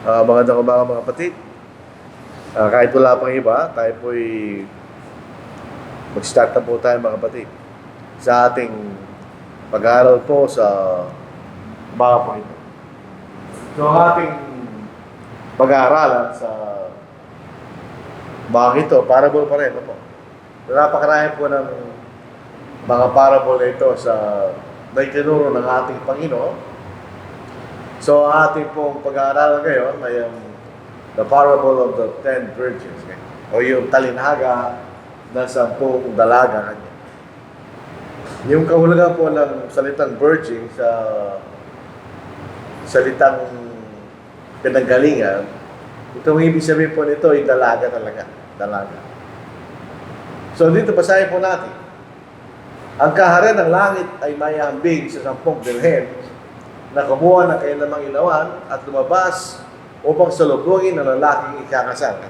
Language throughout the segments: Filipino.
Magandang umaga mga kapatid. Kahit wala pang iba, tayo po'y mag-start na po tayo mga kapatid sa ating pag-aaral po sa umaga po ito. So ating pag-aaralan sa umaga ito, parable pa rin. Ano? Napakarami po ng mga parable na ito sa naitinuro ng ating Panginoon. So, ating pong pag-aaralan ngayon ay the parable of the 10 virgins. Okay? O yung talinhaga ng 10 dalaga kanya. Yung kahulugan po ng salitang virgin sa salitang pinanggalingan, itong ibig sabihin po nito ay dalaga talaga. Dalaga. So, dito basahin po natin. Ang kaharian ng langit ay mayambing sa 10 birhen na kumuha ng kailamang ilawan at lumabas upang salubungin ang lalaking ikakasal.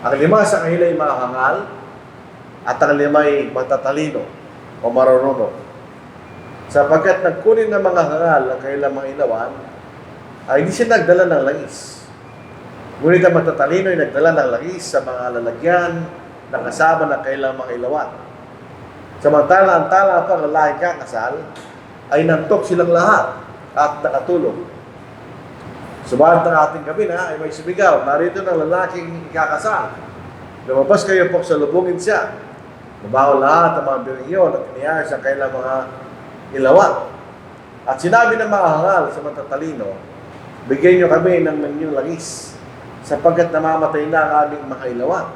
Ang 5 sa kanila ay mahangal at ang 5 ay matatalino o marunong. Sapagkat nagkunin ng mga hangal ang kailamang ilawan, ay hindi siya nagdala ng langis. Ngunit ang matatalino ay nagdala ng langis sa mga lalagyan na kasama ng kailamang ilawan. Samantala ang tala pa ng lalaking kakasal, ay nantok silang lahat at nakatulog. Subalit ang ating gabi na ay may sumigaw, narito ng lalaking ikakasal. Lumabas kayo po sa lubungin siya. Mabaho lahat ang mga birengyon at iniyayos ang kailang mga ilawan. At sinabi ng mga hangal sa matatalino, bigyan niyo kami ng inyong langis, sapagkat namamatay na ang aming mga ilawan.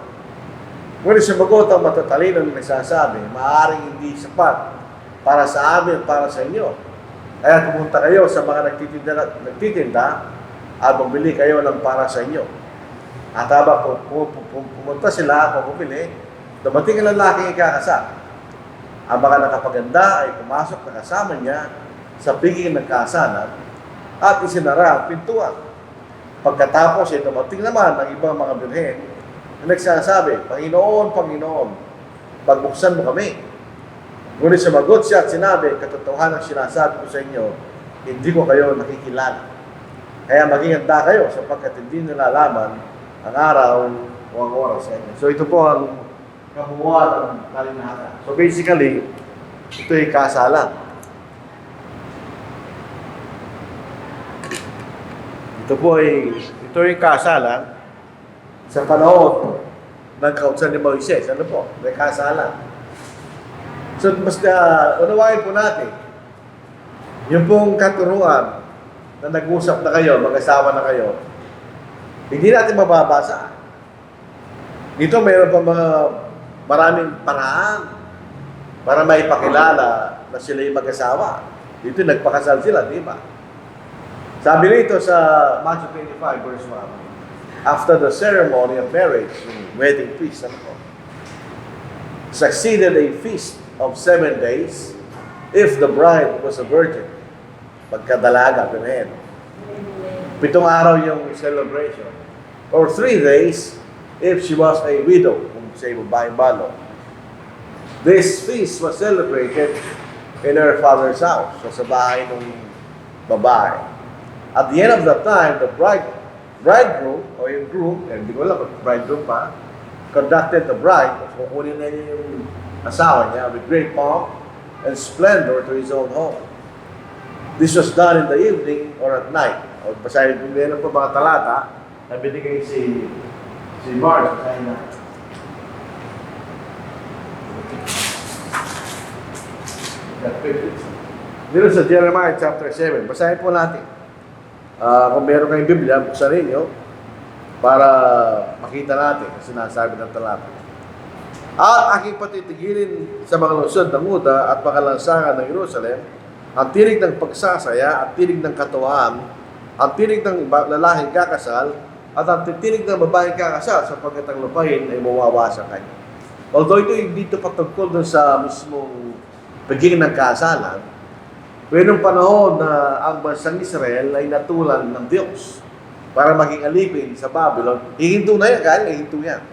Ngunit sumagot ang matatalino na nagsasabi, maaaring hindi sapat para sa amin, para sa inyo. Kaya pumunta kayo sa mga nagtitinda at bumili kayo ng para sa inyo. At habang pumunta sila, bumili, dumating ang lalaking ikakasal. Ang mga nakapaganda ay pumasok na kasama niya sa piging ng kasalan at isinara ang pintuan. Pagkatapos ay dumating naman ang ibang mga birhen na nagsasabi, Panginoon, Panginoon, pagbuksan mo kami. Ngunit sumagot siya at sinabi, katotohanan ang sinasabi ko sa inyo, hindi ko kayo nakikilala. Kaya maging handa kayo sapagkat hindi nalalaman ang araw o ang oras sa inyo. So ito po ang kabuuan ng talinhaga. So basically, ito ay kasalan. Ito ay kasalan sa panahon ng kautusan ni Moises. Ano po? May kasalan. So, mas unawain po natin, yung pong katuruan na nag-usap na kayo, mag-asawa na kayo, hindi natin mababasa. Dito mayroon pa mga maraming paraan para maipakilala na sila yung mag-asawa. Dito nagpakasal sila, di ba? Sabi nito sa Matthew 25 verse 1, after the ceremony of marriage, wedding feast, succeeded a feast of 7 days if the bride was a virgin. Pagkadalaga, pinahid. 7 araw yung celebration. Or 3 days if she was a widow, kung say babaeng balo. This feast was celebrated in her father's house, so sa bahay ng babae. At the end of the time, the bridegroom, o yung groom, hindi ko alam kung bridegroom pa, conducted the bride, kukunin na niya yung asawa niya with great pomp and splendor to his own home. This was done in the evening or at night. O basahin, meron pa mga talata na binigay si Mark. Basahin na. Dito sa Jeremiah chapter 7. Basahin po natin. Kung meron kayong Biblia, buksan ninyo para makita natin ang sinasabi ng talata. At aking patitigilin sa mga lungsod ng Juda at mga lansangan ng Jerusalem ang tinig ng pagsasaya at tinig ng katuwaan, ang tinig ng lalaking kakasal at ang tinig ng babaeng kakasal sapagkat ang lupain ay mawawa sa kanya. Although ito hindi ito patungkol dun sa mismong pagiging ng kasalan, mayroong panahon na ang bansang Israel ay natulan ng Diyos para maging alipin sa Babylon. Hihinto na yan, kaya hihinto yan.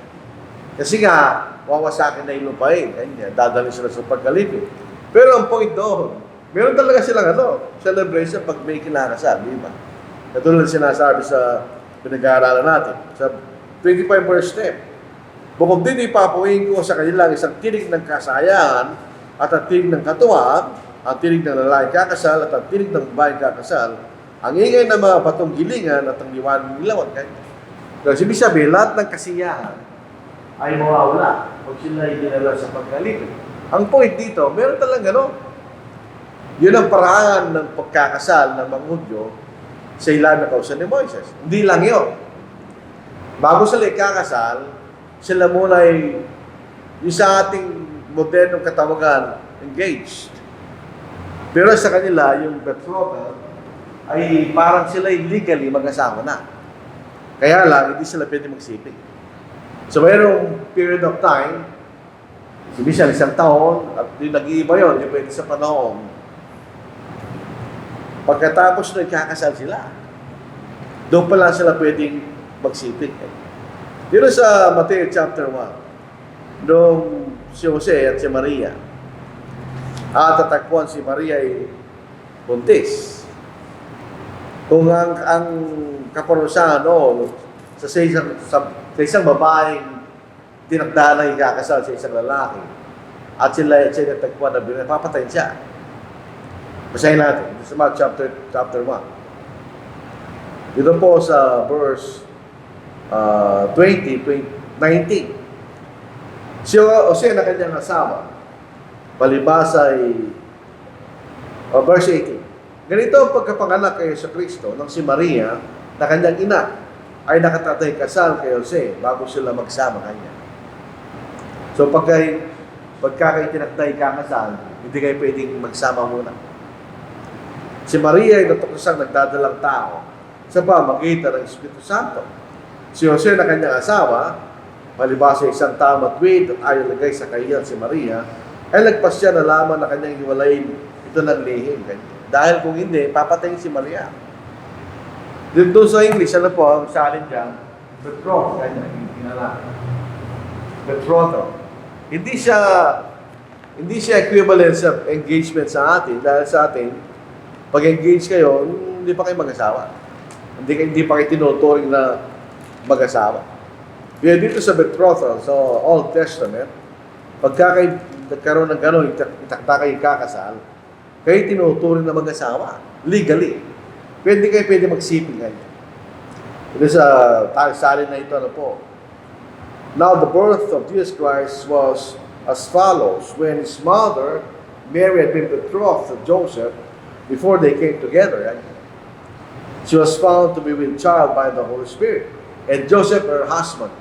Kasi nga, wawasakin na yung lupain. Kanya, dadali sila sa pagkalipin. Pero ang point doon, meron talaga silang celebration pag may kinakasal, di ba? Katulad ng sinasabi sa pinag-aaralan natin. Sa 25 verse 10. Bukod din ipapuhin ko sa kanila isang tinig ng kasayahan at ang tinig ng katuwa, ang tinig ng lalaki kakasal at ang tinig ng babae kakasal, ang ingay ng mga batong gilingan at ang liwanag ng ilaw. Kasi ibig sabihin, lahat ng kasiyahan ay mawawala pag sila ay dinala sa pagkalipin. Ang point dito, meron talagang gano'n. Yun ang paraan ng pagkakasal ng mga Hudyo sa ilan na kausan ni Moises. Hindi lang yun. Bago sila ikakasal, sila muna ay yung sa ating modernong katawagan, engaged. Pero sa kanila, yung betrothal, ay parang sila legally mag-asawa na. Kaya lang, hindi sila pwede magsiping. So, mayroong period of time, minsan isang taon, at yung nag-iiba yun, yung pwede sa panahon. Pagkatapos na ikakasal sila, doon pa lang sila pwedeng magsiping. Dito sa Mateo chapter 1, noong si Jose at si Maria, at tatagpuan si Maria ay buntis. Kung ang kaparusahan sa isang babaeng tinakdahan na ikakasal sa isang lalaki at sila natagpuan na binay, papatayin siya. Basahin natin. Sa Mark chapter 1. Dito po sa verse 19. Si Jose na kanyang asawa, palibas ay verse 18. Ganito ang pagkapanganak kay Yesu Kristo ng si Maria na kanyang ina ay nakatatay kasal kay Jose bago sila magsama kanya. So pagka kayo tinatay kakasal, hindi kayo pwedeng magsama muna. Si Maria ay natuksang nagdadalang tao sa pamagitan ng Espiritu Santo. Si Jose na kanyang asawa, palibas sa isang tao matwid at ayaw lagay sa kahiyan si Maria, ay nagpasya na lamang na kanyang hiwalayin ito ng lihim. Dahil kung hindi, papatayin si Maria. Dito sa English, ano po, ang salin dyan, betroth, kanya, betrothal. Hindi siya equivalent sa engagement sa atin, dahil sa atin, pag engage kayo, hindi pa kayo mag-asawa. Hindi pa kayo tinuturing na mag-asawa. Kaya dito sa betrothal, sa Old Testament, pagka kayo nagkaroon ng gano'n, itakta kayo kakasal, kayo tinuturing na mag-asawa. Legally. Pwede magsiping kayo. Ito sa salin na ito, ano po. Now the birth of Jesus Christ was as follows. When his mother, Mary, had been betrothed to Joseph, before they came together, she was found to be with child by the Holy Spirit. And Joseph, her husband.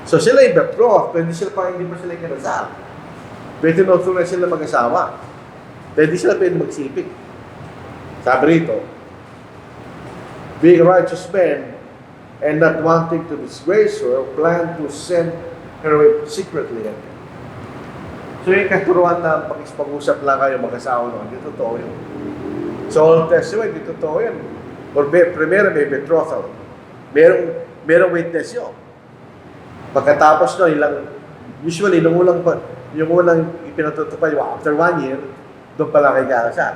So sila yung betrothed, pero hindi pa sila kinasal. Pwede tinutunan sila mag-asawa. Pwede sila pwede magsiping. Sabi rito, being righteous men and not wanting to disgrace her, planned to send her away secretly. So yung katuruan na pag-usap lang kayo mag-asawa naman, hindi totoo yun. So Old Testament, hindi totoo yun. Primero may betrothal. Merong witness yun. Pagkatapos no, usually, yung unang ipinatutupad after 1 year, doon pala kayo kakasal.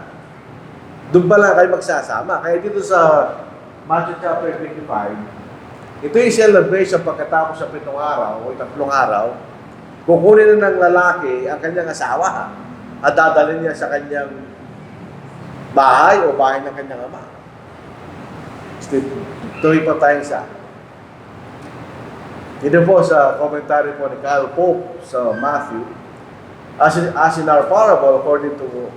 Doon pala kayo magsasama. Kaya dito sa Matthew chapter 25, ito yung celebration pagkatapos sa 7 araw o 3 araw, kukunin na ng lalaki ang kanyang asawa at dadalhin niya sa kanyang bahay o bahay ng kanyang ama. Tuloy pa tayo sa ito po sa commentary po ni Kyle Pope sa Matthew. As in our parable, according to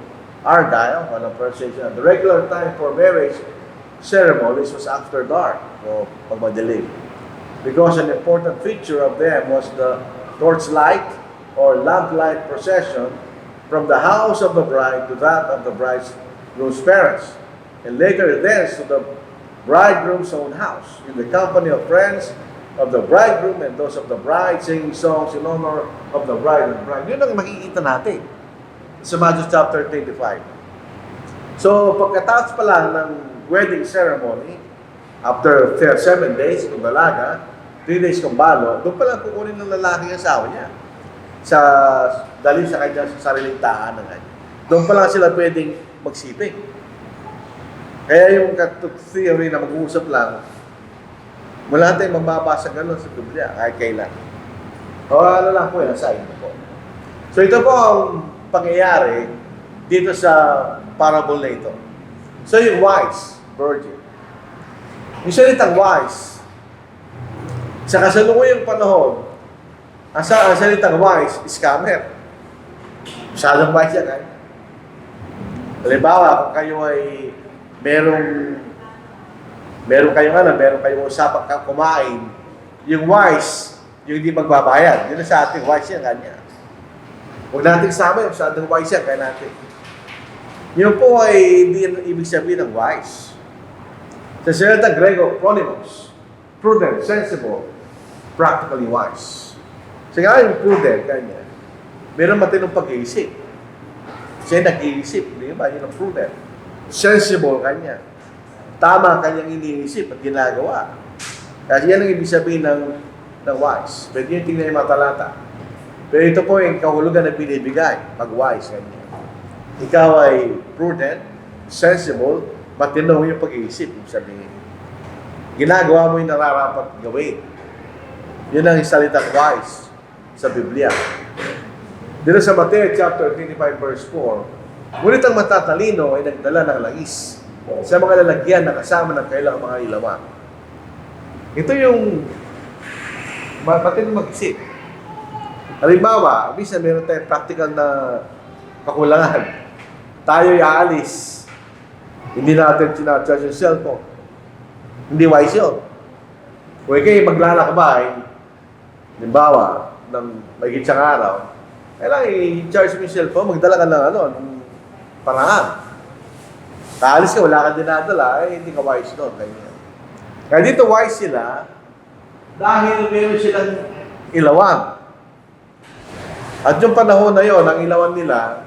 Argyle, on the translation, the regular time for marriage ceremonies was after dark, o pagmadilim. Because an important feature of them was the torchlight or lamplight procession from the house of the bride to that of the bridegroom's parents, and later thence to the bridegroom's own house, in the company of friends of the bridegroom and those of the bride, singing songs in honor of the bride and bride. Yun ang makikita natin sa Matthew chapter 25. So, pagkatapos pa lang ng wedding ceremony, after 7 days kung dalaga, 3 days kung balo, doon pa lang kukunin ng lalaki ang asawa niya. Dali sa kanya sa sariling tahanan. Doon pa lang sila pwedeng magsiping. Kaya yung theory na mag-uusap lang, wala tayong magbabasa ganun sa Biblia, kahit kailan. O ano lang po, aside po. So ito po ang pangyayari dito sa parable na ito. So yung wise virgin. Yung salitang wise, sa kasalukuyang panahon, ang salitang wise, scammer. Masyadong wise yan, eh. Halimbawa, kung kayo ay meron kayong usapang kumain, yung wise, yung hindi magbabayad. Yun sa ating wise yan, kanya. Huwag natin sama yung masyadong wise yan, kaya natin. Yun po ay hindi ibig sabihin ng wise. Sa salitang Grego, phronimos, prudent, sensible, practically wise. Kasi nga yung prudent, kanya, meron matinong pag-iisip. Siya nag-iisip, di ba? Yun ang prudent. Sensible, kanya. Tama kanyang iniisip at ginagawa. Kasi yan ang ibig sabihin ng wise. Pwede yung tingnan yung mga talata. Pero ito po yung kahulugan na binibigay, pag-wise, kanya. Ikaw ay prudent, sensible, matino yung pag-iisip, ibig sabihin. Ginagawa mo yung nararapat gawin. Yun ang salitang wise sa Biblia. Dito sa Mateo chapter 25 verse 4, ngunit ang matatalino ay nagdala ng langis sa mga lalagyan na kasama ng kailang mga ilawan. Ito yung matino mag-isip. Halimbawa, bisa meron tayong practical na kakulangan. Tayo'y aalis. Hindi natin sinacharge yung cellphone. Hindi wise yun. Kung kayo maglalakbay, halimbawa, ng may isang araw, kailangan i-charge mo yung cellphone, magdala ka ng paraan. Kaalis ka, wala ka dinadala, hindi ka wise doon. Kaya dito wise sila, dahil meron silang ilawan. At yung panahon na yon, ang ilawan nila,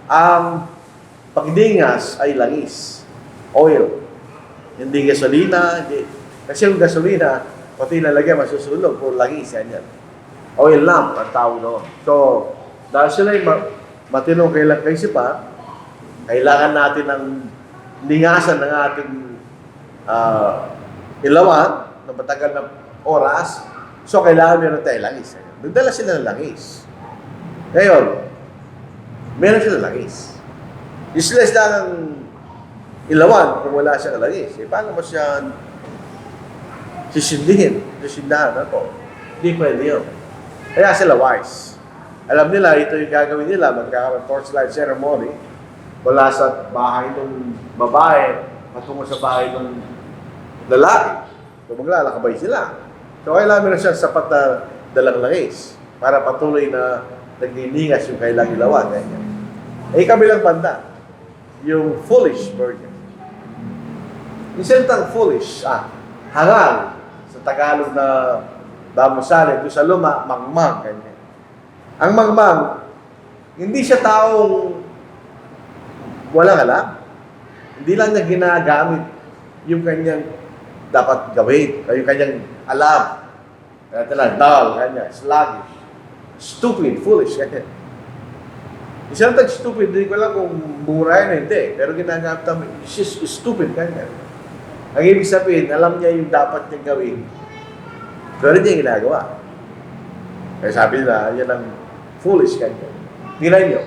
ang pagdingas ay langis, oil. Hindi gasolina, hindi. Kasi yung gasolina, pati lalagyan masusulog, puro langis, yan. Oil lamp, ang tawag doon. So, dahil sila ay matinong kailang kaisipan, kailangan natin ng lingasan ng ating ilawan na matagal na oras. So, kailangan meron tayo langis. Nagdala sila ng langis. Ngayon, meron sila langis. Useless lang ang ilawan kung wala siyang langis. Paano mo siya sisindahan ako? Hindi pwede yun. Kaya sila wise. Alam nila, ito yung gagawin nila, magkakaroon torchlight ceremony mula sa bahay ng babae patungo sa bahay ng lalaki. So maglalakabay sila. So kailangan meron siyang sapat na dalang langis para patuloy na naglilingas yung kailang ilawan. Kabilang banda, yung foolish virgin. Yung salitang foolish, hangal, sa Tagalog na damusali, doon sa luma, mangmang, ganyan. Ang mangmang, hindi siya taong walang alam. Hindi lang niya ginagamit yung kanyang dapat gawin, o yung kanyang alam. Kaya talaga, dull, ganyan, sluggish, stupid, foolish, ganyan. Isang stupid, hindi ko lang kung murahin na hindi, pero ginagamit namin, she's stupid, ganyan. Ang ibig sabihin, alam niya yung dapat niyang gawin, pero hindi niya ginagawa. Kaya sabi nila, yan ang foolish kanya. Tingnan niyo.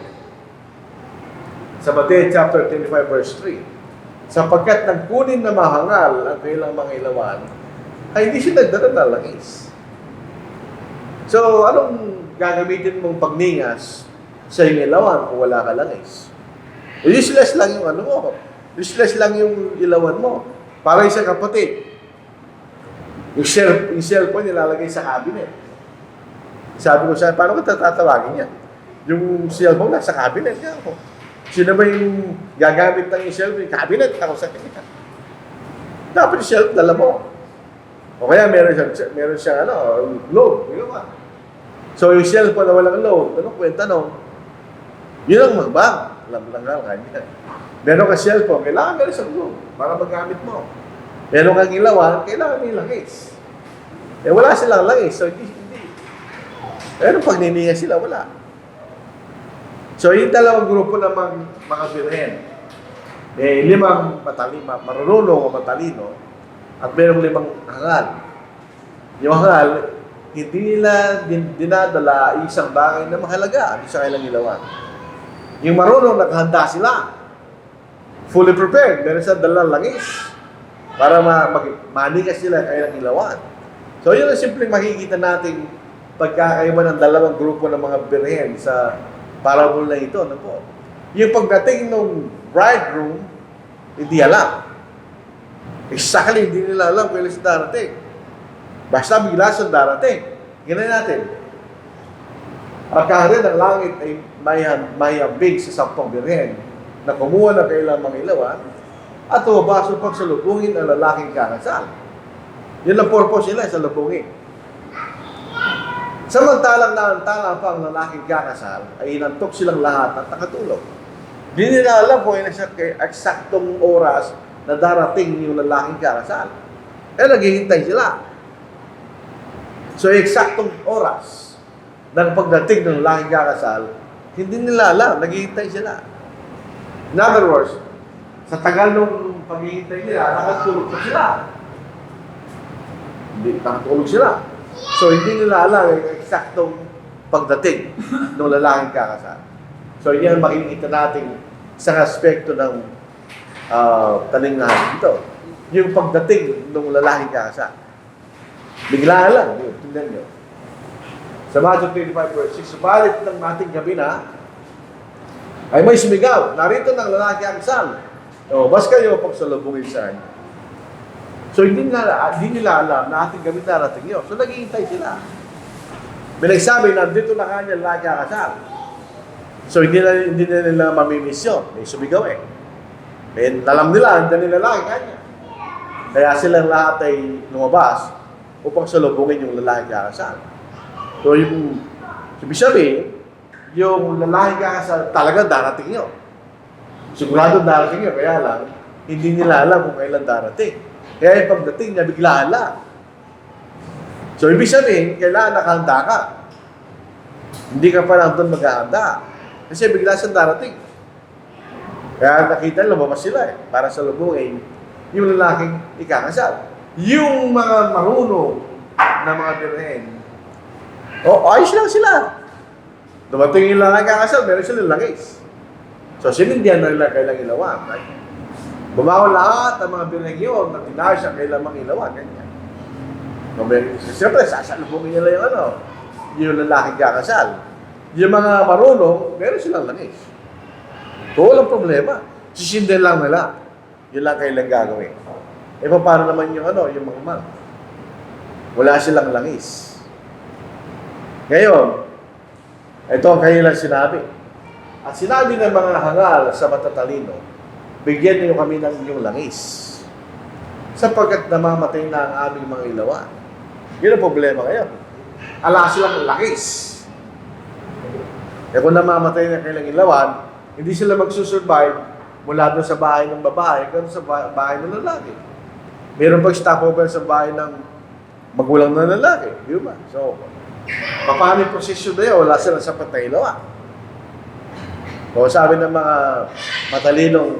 Sa Mateo chapter 25 verse 3, sapagkat nagkunin na mahangal ang kailang mga ilawan, ay hindi siya nagdala ng langis. So, anong gagamitin mong pagningas sa iyong ilawan kung wala ka langis? Useless lang yung mo. Useless lang yung ilawan mo. Para isang kapatid. Yung cellphone nilalagay sa cabinet. Sabi ko siya, paano ka tatawagin yan? Yung cellphone nasa cabinet niya ako. Sino ba yung gagamit ng yung cellphone? Cabinet ako sa kanya. Dapat yung cellphone, dala mo. O kaya meron siyang load. So yung cellphone na walang load, anong kwenta no? Yun ang magbang. Alam lang kanya. Meron ka cellphone, kailangan meron sa load para magamit mo. Meron kang ilawan, kailangan may langis. Wala silang langis, so hindi. Pero pag niningas sila, wala. So, yung dalawang grupo ng mga birhen, May 5 marunong o matalino at mayroong 5 hangal. Yung hangal, hindi nila dinadala isang bagay na mahalaga sa kailang ilawan. Yung marunong, naghanda sila. Fully prepared. Meron sa dalang langis para manigas sila kailang ilawan. So yun ang simpleng makikita nating pagkakaiba ng 2 grupo ng mga birhen sa parable na ito. Ano po? Yung pagdating ng bridegroom, hindi alam. Exactly, hindi nila alam kung ilan siya darating. Basta bigla siya darating. Ganun natin. Ang kahari ng langit ay may hambing sa 10 birhen na kumuha na kailang mga ilawan at tumabas upang salubungin ang lalaking kakasal. Yun ang purpose nila, salubungin. Samantalang naantala pa ang lalaking kakasal, ay inantok silang lahat at nakatulog. Di nila alam kung ilan siya eksaktong oras na darating yung lalaking kakasal. Kaya naghihintay sila. So, eksaktong oras ng pagdating ng lalaking kakasal, hindi nila alam, naghihintay sila. In other words, sa tagal ng paghihintay nila, nakatulog pa sila. Hindi, nakatulog sila. So, hindi nila alam yung eksaktong pagdating ng lalaking kakasal. So, yan makikita natin isang aspekto ng talinghaga dito. Yung pagdating ng lalaking kakasal. Bigla lang, yun, tingnan nyo. Sa Matthew 25 verse 6, subalit ng ating gabi na, ay may sumigaw, narito ng lalaking kakasal. O, bas kayo pagsalubungin sa kanya. So, hindi nila alam na ating gabi darating yun. So, naghihintay sila. May nagsabi, nandito na kanya lalaking kakasal. So, hindi na nila mamimiss yun. May sumigaw eh. And alam nila, hindi nila lalaking kanya. Kaya silang lahat ay lumabas upang salubungin yung lalaking kakasal. So, yung sabi, yung lalaking kakasal talaga darating yun. Sigurado darating yun. Kaya lang, hindi nila alam kung kailan darating. Kaya yung pagdating niya, biglaan lang. So, ibig sabihin, kailangan nakahanda ka. Hindi ka pa lang doon maghahanda. Kasi bigla siyang darating. Kaya nakita, lumabas sila eh, para salubungin yung lalaking ikakasal. Yung mga marunong na mga birhen, ayos lang sila. Dumating yung lalaking ikakasal, meron silang langis. So, sinindihan na nila kailang ilawan. Right? Bumawa lahat ang mga birhen yun, na tinayos siya kailang mga ilawan. Ganyan. Siyempre, sasalubungin nila yung lalaking ikakasal. Yung mga marunong, meron silang langis. So, walang problema. Sisindihan lang nila. Yun lang kailang gagawin. E paano naman yung yung mga man? Wala silang langis. Ngayon, ito ang kanilang sinabi. At sinabi ng mga hangal sa matatalino, bigyan niyo kami ng inyong langis, sapagkat namamatay na ang aming mga ilawan. Yun ang problema ngayon. Ala silang langis. Eh kung namamatay na kailang ilawan, hindi sila magsusurvive mula doon sa bahay ng babae kung sa bahay ng lalaki. Meron pag stopover sa bahay ng magulang na lalaki. Di ba? So, paano yung posisyon na yun? Wala silang sapat na ilawan. So, sabi ng mga matalinong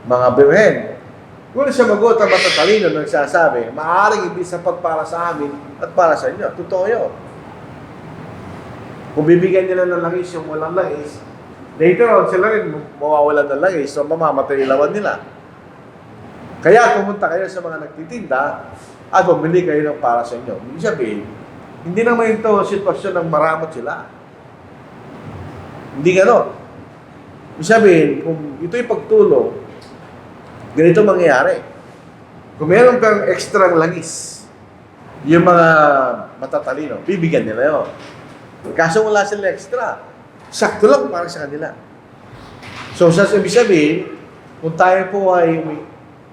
mga birhen, kung siya magot ang matatalino nagsasabi, maaaring hindi sapat para sa amin at para sa inyo. Totoo yun. Kung bibigyan nila ng langis yung walang langis, later on sila rin mawawalan ng langis, so mamamatay yung ilawan nila. Kaya pumunta kayo sa mga nagtitinda at bumili kayo ng para sa inyo. Ibig sabihin, hindi naman ito sitwasyon ng maramot sila. Hindi gano'n. Ibig sabihin, kung ito'y pagtulong, ganito mangyayari. Kung meron kang extra langis, yung mga matatalino, bibigyan nila yun. Kaso wala sila extra. Sakto lang para sa kanila. So, sa ibig sabihin, kung tayo po ay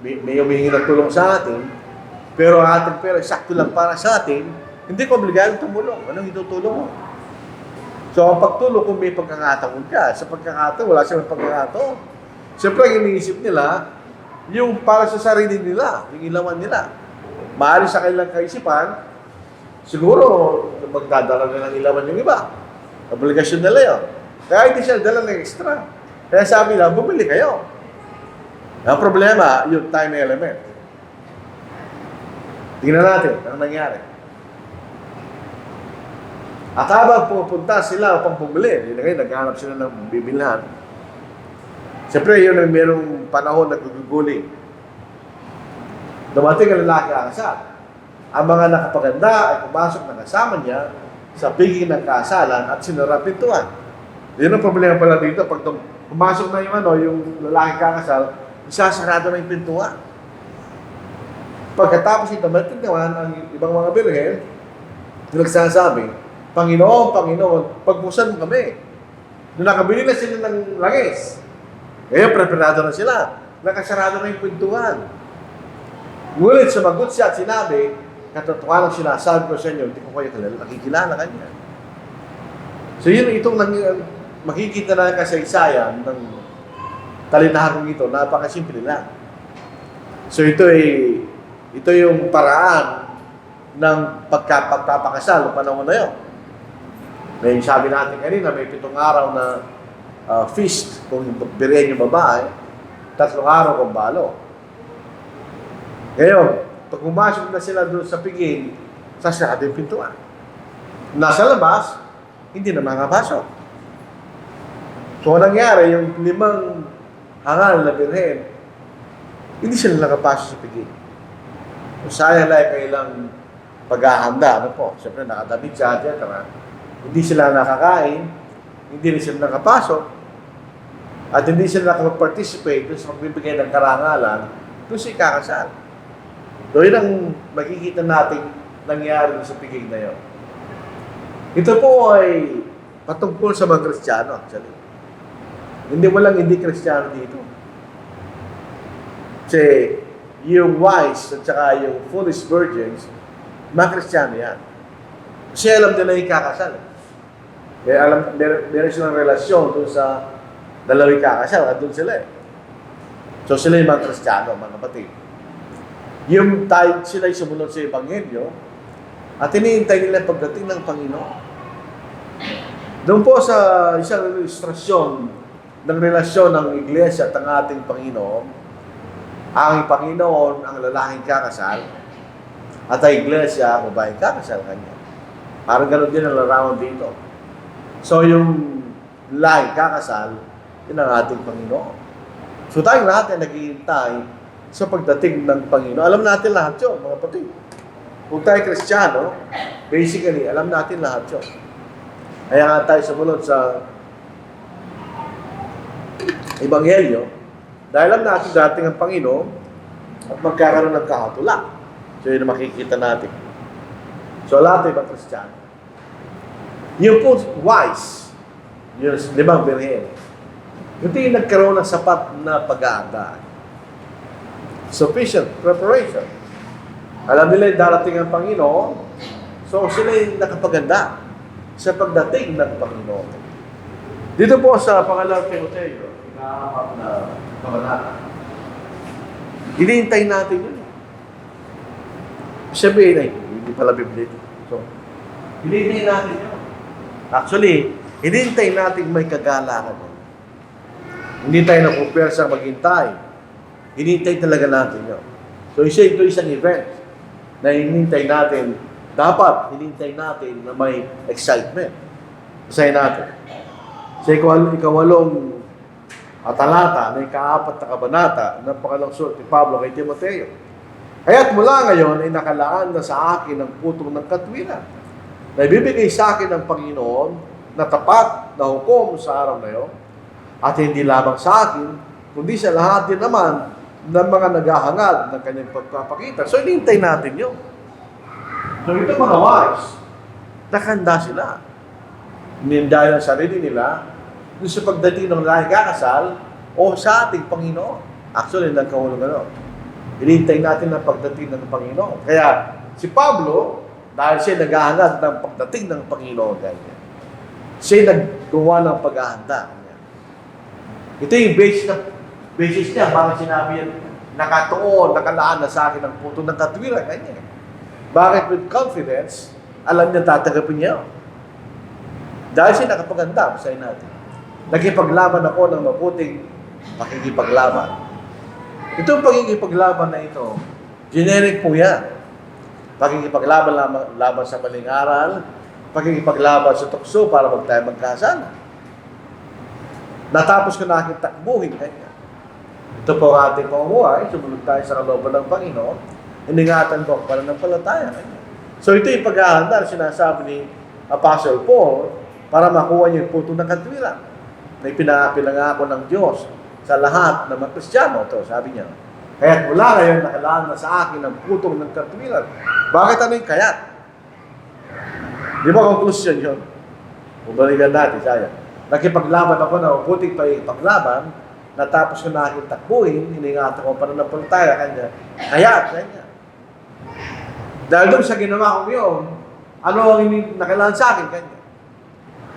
may humingi ng tulong sa atin, pero ating pera, sakto lang para sa atin, hindi ko obligado tumulong. Anong itutulong mo? So, ang pagtulong kung may pagkakataon ka, sa pagkakataon, wala silang pagkakataon. Siyempre, ang iniisip nila, yung para sa sarili nila, yung ilawan nila. Maaari sa kanilang kaisipan, siguro, magdadala na ng ilawan yung iba. Obligasyon nila yun. Kaya hindi siya dala ng extra. Kaya sabi lang, bumili kayo. Ang problema, yung time element. Tingnan natin ang nangyari. At habang pupunta sila upang bumili, yun ngayon, naghanap sila ng bibilhan. Siyempre, yun ay mayroong panahon na guguguling. Dumating ang lalaki ang kasal. Ang mga nakapaganda ay pumasok na kasama niya sa piging ng kasalan at sinara pintuan. Yun ang problema pala dito. Pag pumasok na yung lalaki kakasal, isasarado na yung pintuan. Pagkatapos ito, matintawan ang ibang mga birhen, nagsasabi, Panginoon, Panginoon, pagbusan mo kami. Nung nakabili na sila ng langis, ngayon, preparado na sila. Nakasarado na yung pintuan. Ngunit sumagot siya at sinabi, katotohanan sinasabi ko sa inyo, hindi ko kayo nakikilala kanya. So itong makikita na kasaysayan ng talinahang ito, napakasimple lang. So ito yung paraan ng pagpapakasal ng panahon na yun. May sabi natin kanina, may 7 araw na feast kung birihin yung babae, 3 araw kung balo. Ngayon, pag pumasok na sila doon sa piging, sasarado yung pintuan. Nasa labas, hindi na makapasok. So, nangyari, yung 5 hangal na birhen, hindi sila nakapasok sa piging. So, sayang lang kailang paghahanda. Ano po? Siyempre, nakadamit siya dyan. Hindi sila nakakain, hindi rin sila nakapasok, at hindi sila nakapag-participate sa magbibigay ng karangalan doon sa ikakasal. So, yun ang makikita natin nangyari sa piging na yun. Ito po ay patungkol sa mga Kristiyano, actually. Hindi Kristiyano dito. Kasi yung wise at saka yung foolish virgins, mga Kristiyano yan. Kasi alam nila yung kakasal. Kaya meron silang relasyon doon sa dalawang kakasal at doon sila eh. So sila yung mga Kristiyano, mga kapatid. Yung sila'y sumunod sa Ebanghelyo at hinihintay nila pagdating ng Panginoon. Doon po sa isang ilustrasyon ng relasyon ng Iglesia at ng ating Panginoon, ang Panginoon ang lalaking kakasal at ang Iglesia ang babaeng kakasal kanya. Parang gano'n din ang larawan dito. So yung lalaking kakasal, yun ang ating Panginoon. So tayong lahat ay naghihintay sa pagdating ng Panginoon. Alam natin lahat yun, mga kapatid. Kung tayo Kristiyano, basically, alam natin lahat yun. Kaya nga tayo sumunod sa Ebanghelyo, dahil alam natin dating ang Panginoon at magkakaroon ng kahatula. So yun ang makikita natin. So lahat ay mga Kristiyano. Yung po wise, yung 5 birhen, yung nagkaroon ng sapat na pag-aandaan. Sufficient preparation. Alam nila yung darating ang Panginoon, so sila yung nakapaganda sa pagdating ng Panginoon. Dito po sa pangalang Timoteo, ika-4 na kabanata, hinihintay natin yun. Sabihin ay, hindi pala Biblia. So, hinihintay natin yun. Actually, hinihintay natin may kagalakan. Hindi tayo nakupersa maghintay. Hinihintay talaga natin yun. So, ito isang event na hinihintay natin. Dapat hinihintay natin na may excitement. Basahin natin. Sa ikawalong talata na ika-4 na kabanata ng pangalang sulat ni Pablo kay Timoteo. Kaya't mula ngayon ay nakalaan na sa akin ang putong ng katwiran na ibibigay sa akin ng Panginoon na tapat na hukom sa araw na yun at hindi lamang sa akin kundi sa lahat din naman ng mga naghahangad ng kanyang pagpapakita. So, hinihintay natin yun. So, ito mga wise, nakahanda sila. Hinihintay ang sarili nila doon sa pagdating ng laking kakasal o sa ating Panginoon. Actually, nagkahulog hinihintay natin ang pagdating ng Panginoon. Kaya, si Pablo, dahil siya naghahangad ng pagdating ng Panginoon, siya naggawa ng paghahanda. Ito yung basis niya, bakit sinabi yan, nakatuon, nakalaan na sa akin ang puto ng katwiran, ganyan. Bakit with confidence, alam niya tatanggapin niya. Dahil siya nakapaganda, basahin natin. Nakipaglaban ako ng mabuting pakikipaglaban. Itong pagkikipaglaban na ito, generic po yan. Pagkikipaglaban laban sa maling aral, pagkikipaglaban sa tukso para tayo magkasala. Natapos ko na aking takbuhin, kanya. Ito po ang ating pamumuhay, sumunod tayo sa kalooban ng Panginoon, iningatan ko ang pananampalataya. So ito yung paghahanda na sinasabi ni Apostle Paul para makuha niyo yung puto ng katwiran na pinangako ng Diyos sa lahat ng mga Kristiyano. Ito, sabi niya. Kaya't mula ngayon, nakalaan na sa akin ang putong ng katwiran. Bakit ano yung kayat? Di ba conclusion yun? Bumalikan natin, sayang. Nakipaglaban ako na puting pa ipaglaban, natapos ko na aking takbuhin, hiningatan ko pa na pananampalataya kanya. Kayat, kanya. Dahil doon sa ginawa ko yun, ano ang nakailangan sa akin kanya?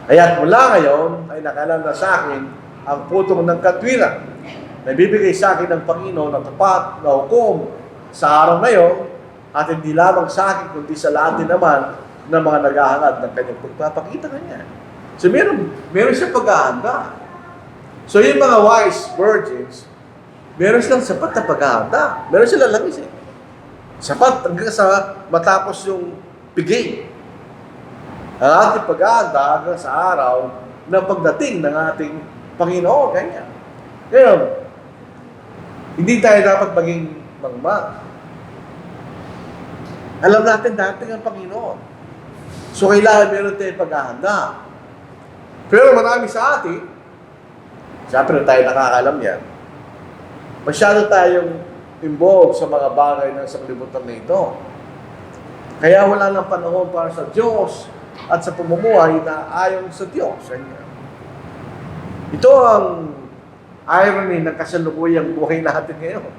Kaya't mula ngayon, ay nakailangan na sa akin ang putong ng katwiran. Nabibigay sa akin ng Panginoon na tapat na hukom sa araw na yun, at hindi lamang sa akin, kundi sa lahat din naman ng mga naghahangad ng kanyang pagpapakita kanya. So meron siya paghahanda. So yung mga wise virgins, meron silang sapat na paghahanda. Meron silang langis eh. Sapat hanggang sa matapos yung pigay. Ang ating paghahanda hanggang sa araw na pagdating ng ating Panginoon. Kanya. Ngayon, hindi tayo dapat maging mangmang. Alam natin dating ang Panginoon. So kailangan meron tayong paghahanda. Pero marami sa atin, siyempre tayo nakakalam yan, masyado tayong involved sa mga bagay ng sanglibutan na ito. Kaya wala nang panahon para sa Diyos at sa pamumuhay na ayon sa Diyos. Ito ang irony ng kasalukuyang buhay natin ngayon.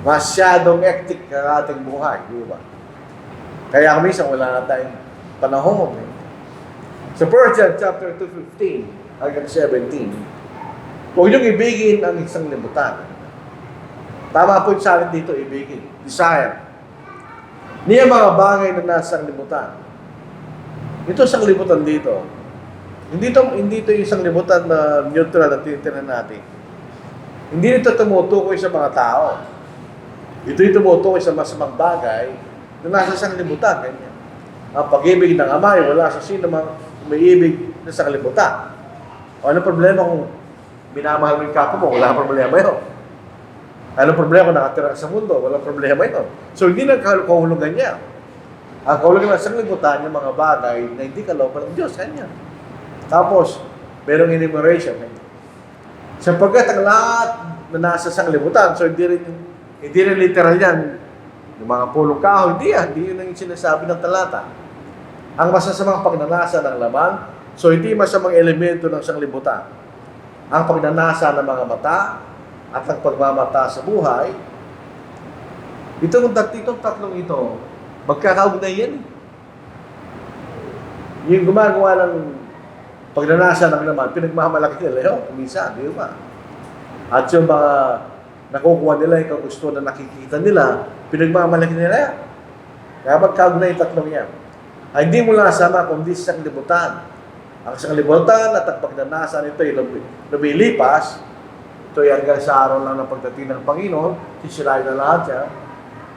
Masyadong hectic ang ating buhay, di ba? Kaya minsan wala na tayong panahon. Sa 1 John chapter 2:15 hanggang 17, huwag niyong ibigin ang isang libutan. Tama po yung sa akin dito, ibigin. Desire. Niya mga bagay na nasa libutan. Ito isang libutan dito. Hindi ito isang libutan na neutral na tinitirhan natin. Hindi ito tumutukoy sa mga tao. Ito tumutukoy sa masamang bagay na nasa isang libutan. Ganyan. Ang pag-ibig ng Ama ay wala sa sino mang umiibig na sa kalibutan. O ano problema kung minamahal mo yung kapwa mo? Wala problema yun. Ano problema kung nakatira sa mundo? Wala problema yun. So hindi na kahulugan niya. Ang kahulugan ng isang libutan yung mga bagay na hindi kalooban ng Diyos. Kanya. Tapos, merong enumeration. Sapagkat ang lahat na nasa isang libutan, so hindi rin literal yan. Yung mga pulong kahoy, hindi yan. Hindi yun ang sinasabi ng talata. Ang masasamang pagnanasa ng laman, so hindi masamang elemento ng sanglibutan. Ang pagnanasa ng mga mata at ang pagmamata sa buhay, itong tatlong ito, magkakaugnay yan. Yung gumagawa ng pagnanasa ng laman, pinagmamalaki nila yun, minsan, di ba? At yung mga nakukuha nila yung gusto na nakikita nila, pinagmamalaki nila yan. Kaya magkaugnay yung tatlong yan. Ay hindi mo lang sama kundi sa sanglibutan. Ang sanglibutan at ang pagnanasa nito ay lumilipas. Ito ay hanggang sa araw lang ng pagdating ng Panginoon, sisirain na lahat siya.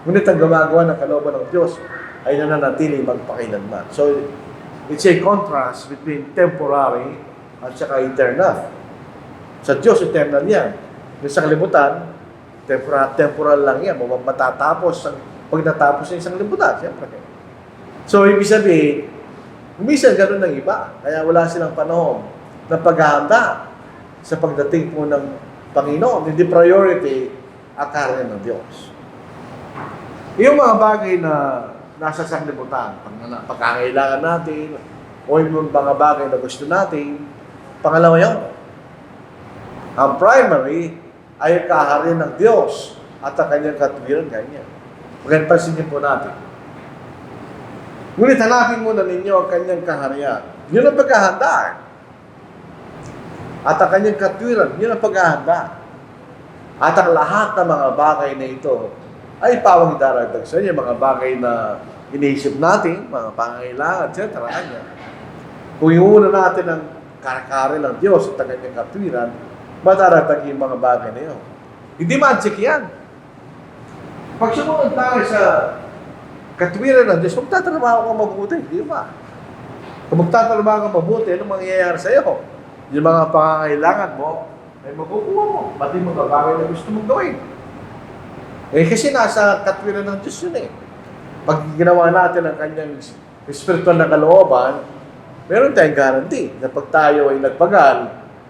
Ngunit ang gumagawa ng kalooban ng Diyos ay nananatili magpakailanman. So, it's a contrast between temporary at saka eternal. Sa Diyos, eternal yan. Yung sanglibutan, temporal lang yan. Matatapos pag natapos yung sanglibutan, siyempre. So, ibig sabihin, minsan gano'n ng iba. Kaya wala silang panahon na paghahanda sa pagdating po ng Panginoon. Hindi priority ang karya ng Diyos. Yung mga bagay na nasa sanglibutan, pagkakailangan natin, o yung mga bagay na gusto natin, pangalawa yun. Ang primary ay ang kaharian ng Diyos at ang kanyang katwiran kanya. Pagkanpansin niyo po natin. Ngunit hanapin muna ninyo ang kanyang kaharian. Yun ang paghahanda. At ang kanyang katwiran, yun ang paghahanda. At ang lahat ng mga bagay na ito ay pawang daragdag sa inyo. Mga bagay na iniisip natin, mga pangangailangan, etc. Kung iuna natin ang karakari ng Diyos at ang kanyang katwiran, madaragdag yung mga bagay na yun. Hindi magic yan. Pag sumunod tayo sa katwiran ng Diyos, magtatrabaho ka mabuti, di ba? Kung magtatrabaho ka mabuti, anong mangyayari sa iyo? Yung mga pangangailangan mo, ay makukuha mo. Pati mga bagay na gusto mong gawin. Eh kasi nasa katwiran ng Diyos yun eh. Pag ginawa natin ang kanyang espiritual na kalooban, meron tayong guarantee na pag tayo ay nagpagal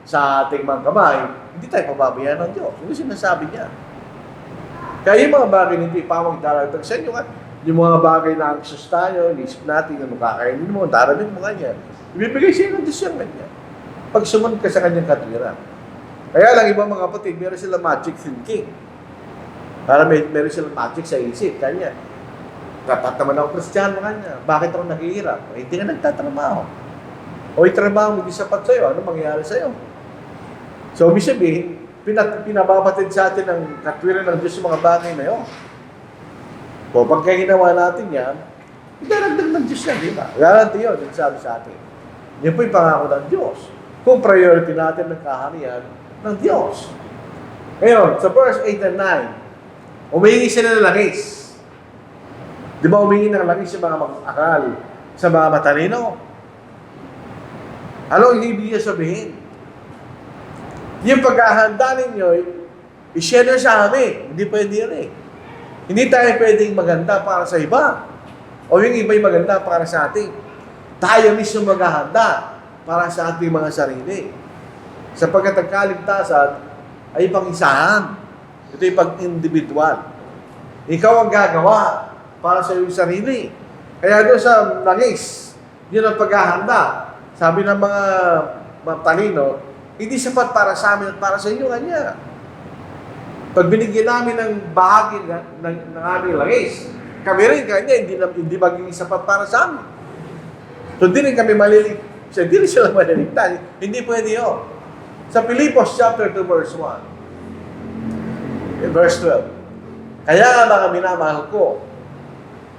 sa ating mga kamay, hindi tayo pababayaan ng Diyos. Yung sinasabi niya. Kaya yung mga bagay na hindi pa magdaragdag sa inyo, yung mga bagay na anxious tayo, inisip natin na makakainin mo, darating mo kanya, ibibigay siya ng Diyos yung kanya. Pag sumunod ka sa kanyang katwiran. Kaya lang, ibang mga kapatid, meron sila magic thinking. Para meron sila magic sa isip. Kanya, dapat naman ako Kristiyano kanya. Bakit ako naghihirap? Eh, hindi ka nagtatrabaho. O itrabaho mo, hindi sapat sa'yo. Ano mangyayari sa'yo? So, ibig sabihin, pinababatid sa atin ng katwiran ng Diyos yung mga bagay na yun. O pagka ginawa natin yan, idaragdag ng Diyos yan, di ba? Garanti yun, yung sabi sa atin. Yan po yung pangako ng Diyos. Kung priority natin ng kaharian ng Diyos. Ngayon, sa verse 8 and 9, umihingi sila ng langis. Di ba umihingi ng langis sa mga mag-akal, sa mga matalino? Ano ang ibig niya sabihin? Yung paghahanda ninyo, i-share nyo sa amin. Hindi pwede yun eh. Hindi tayo pwedeng maganda para sa iba. O yung iba'y maganda para sa atin. Tayo mismo maghahanda para sa ating mga sarili. Sapagkat ang kaligtasan ay pang-isahan. Ito ay pag-individual. Ikaw ang gagawa para sa iyong sarili. Kaya doon sa langis, yun ang paghahanda. Sabi ng mga talino, hindi sapat para sa amin at para sa inyo kanya. Pag binigyan namin ng bahagi ng aming langis, kami rin kanya, hindi magiging sapat para sa amin. So, hindi rin kami maliligtas. Hindi rin sila maliligtas. Hindi pwede yun. Sa Filipos chapter 2 verse 1, verse 12, kaya nga mga minamahal ko,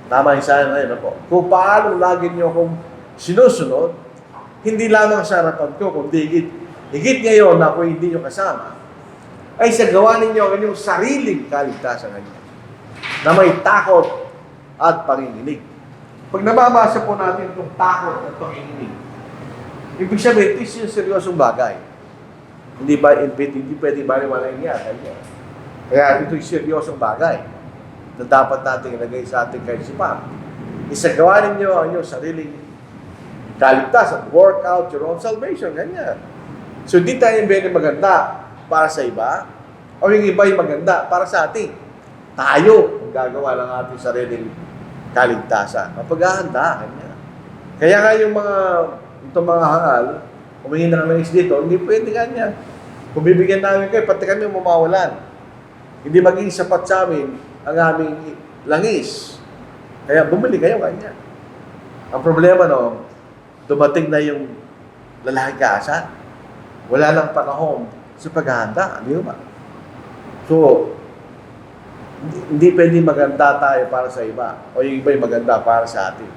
tama yung sana na yun po, kung paano lagi niyo akong sinusunod, hindi lamang sa harapan ko, kundi higit ngayon na ako hindi nyo kasama, ay sa gawa ninyo ang inyong sariling kaligtasan kanya, na may takot at panginginig. Pag nababasa po natin itong takot at panginginig, ibig sabihin, ito yung seryosong bagay. Hindi pwede baliwalain niya. Kaya ito yung seryosong bagay na dapat natin ilagay sa ating kaisipan. Isagawa ninyo ang inyong sariling kaligtasan. Work out your own salvation. Ganyan. So, hindi tayo pwede maganda para sa iba o yung iba yung maganda para sa atin. Tayo ang gagawa ng ating sariling kaligtasan. Mapaghahanda. Ganyan. Kaya nga yung itong mga hangal, humingi na ng langis dito, hindi pwede ganyan. Kung bibigyan namin kayo, pati kami mamawalan. Hindi maging sapat sa amin ang aming langis. Kaya bumili kayo kanya. Ang problema dumating na yung lalaking kaasan. Wala lang panahon sa paghahanda. Di ba? So, hindi pwede maganda tayo para sa iba o yung iba yung maganda para sa atin.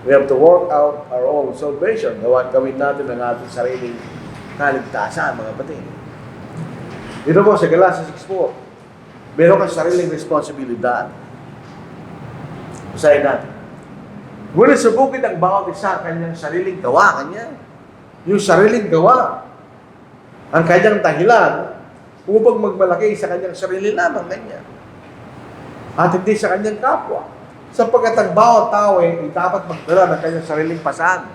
We have to work out our own salvation. Gawin natin ang ating sariling kaligtasan, mga kapatid. Dito po sa Galatians 6:4, meron kang sariling responsibilidad. Usahin natin. Ngunit subukin ang bawat isa kanyang sariling gawa, kanya. Yung sariling gawa. Ang kanyang dahilan upang magmalaki sa kanyang sarili lamang, kanya. At hindi sa kanyang kapwa. Sapagkat ang bawat tao ay dapat magdala ng kanyang sariling pasan.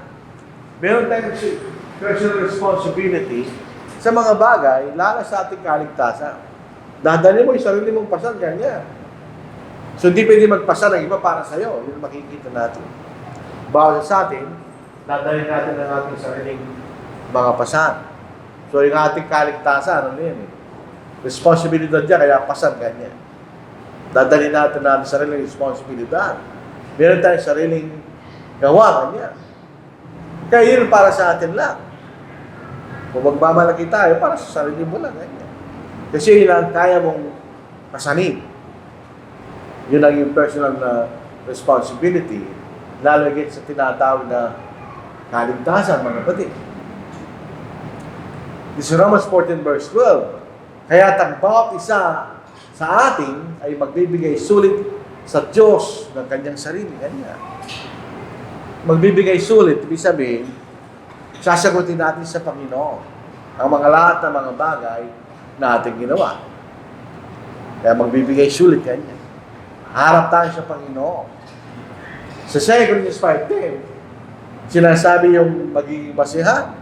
Meron tayong personal responsibility sa mga bagay, lalo sa ating kaligtasan. Dadali mo yung sarili mong pasan, kanya. So, hindi pwede magpasan ng iba para sa'yo. Yun makikita natin. Bawat sa atin, dadali natin ang ating sariling mga pasan. So, yung ating kaligtasan, ano yun eh? Responsibilidad niya, kaya pasan kanya. Dadali natin ang sariling responsibilidad. Meron tayong sariling gawa kanya. Kaya yun para sa atin lang. Kung magmamalaki tayo, para sa sarili mo lang. Kanya. Kasi yun ang kaya mong pasanin. Yun ang yung personal na responsibility, lalo higit sa tinatawag na kaligtasan, mga kapatid. This is Romans 14 verse 12. Kaya ang bawat isa sa atin ay magbibigay sulit sa Diyos ng kanyang sarili. Kanya. Magbibigay sulit, ibig sabihin, sasagutin natin sa Panginoon ang mga lahat ng mga bagay na ating ginawa. Kaya magbibigay sulit kanya. Harap tayo sa Panginoon. Sa 2 Corinthians 5:10, sinasabi yung magiging basihan.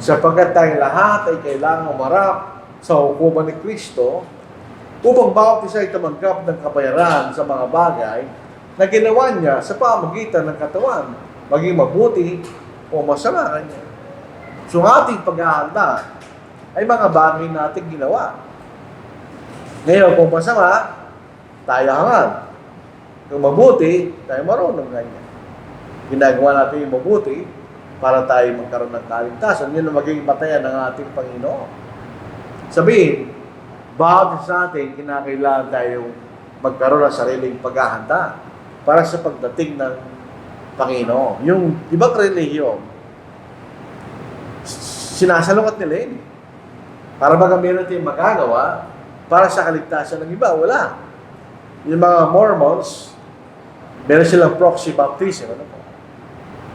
Sapagkat tayong lahat ay kailangang umarap sa hukuman ni Kristo upang bawat isa ay tumanggap ng kabayaran sa mga bagay na ginawa niya sa pamamagitan ng katawan, maging mabuti o masama niya. So ang ating paghahanda ay mga bagay nating ginawa. Ngayon, kung masama, tayo hangad. Kung mabuti, tayo marunong ganyan. Ginagawa natin yung mabuti para tayo magkaroon ng kaligtasan. Yun ang magiging batayan ng ating Panginoon. Sabihin, bawat sa atin, kinakailangan tayo magkaroon ng sariling paghahanda para sa pagdating ng Panginoon. Yung ibang relihiyon, sinasalungat nila yun. Para baga meron tayong magagawa para sa kaligtasan ng iba. Wala. Yung mga Mormons, meron silang proxy baptism. Ano po?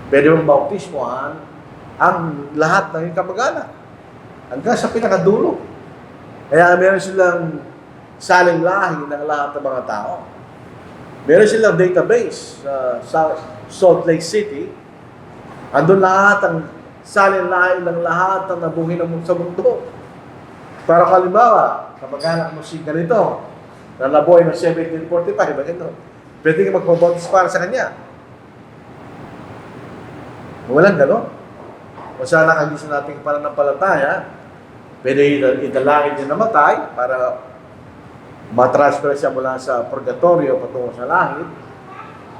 Pwede mong bautismohan ang lahat ng kamag-anak. Hanggang sa pinakadulo. Kaya meron silang saling lahi ng lahat ng mga tao. Meron silang database sa Salt Lake City. Andun lahat ang saling lahi ng lahat ng nabuhay sa mundo. Para kalimbawa, kamag-anak mo si ganito, na nabuhay ng 1745, ganito. Pwede ka magpabautis para sa kanya. Walang gano'n. Kung saan nakagisan natin pananampalataya, pwede idalangin niya namatay para matransfer siya mula sa purgatorio patungo sa langit.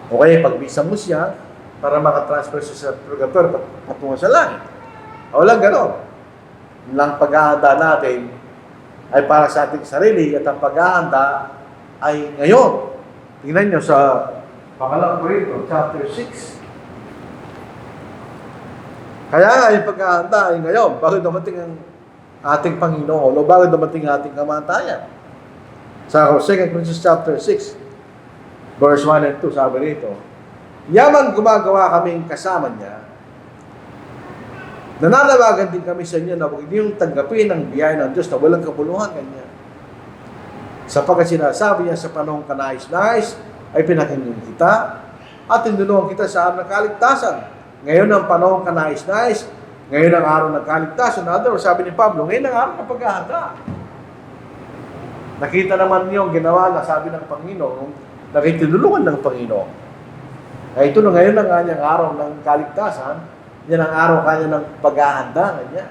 O kaya pagbisa mo siya para makatransfer siya sa purgatorio patungo sa langit. Walang gano'n. Lang paghahanda natin ay para sa ating sarili at ang paghahanda ay ngayon. Tingnan nyo sa Pangalang Korinto, chapter 6. Kaya nga yung paghahanda ay ngayon, bago dumating ang ating Panginoon o bago dumating ang ating kamatayan. Sa 2 Corinthians chapter 6, verse 1 and 2, sabi rito, yaman gumagawa kaming kasama niya, nananawagan din kami sa inyo na huwag niyong tanggapin ang biyaya ng Diyos na walang kabuluhan kanya. Sapagkat sinasabi niya sa panahong kanais-nais ay pinakinggan kita at tinulungan kita sa araw ng kaligtasan. Ngayon ang panahong kanais-nais, ngayon ang araw ng kaligtasan. Sabi ni Pablo, ngayon ang araw ng paghahanda. Nakita naman niyo ang ginawa na sabi ng Panginoon, nakitinulungan ng Panginoon. Ay ito na ngayon ang kanyang araw ng kaligtasan, yan ang araw kanya ng paghahanda niya.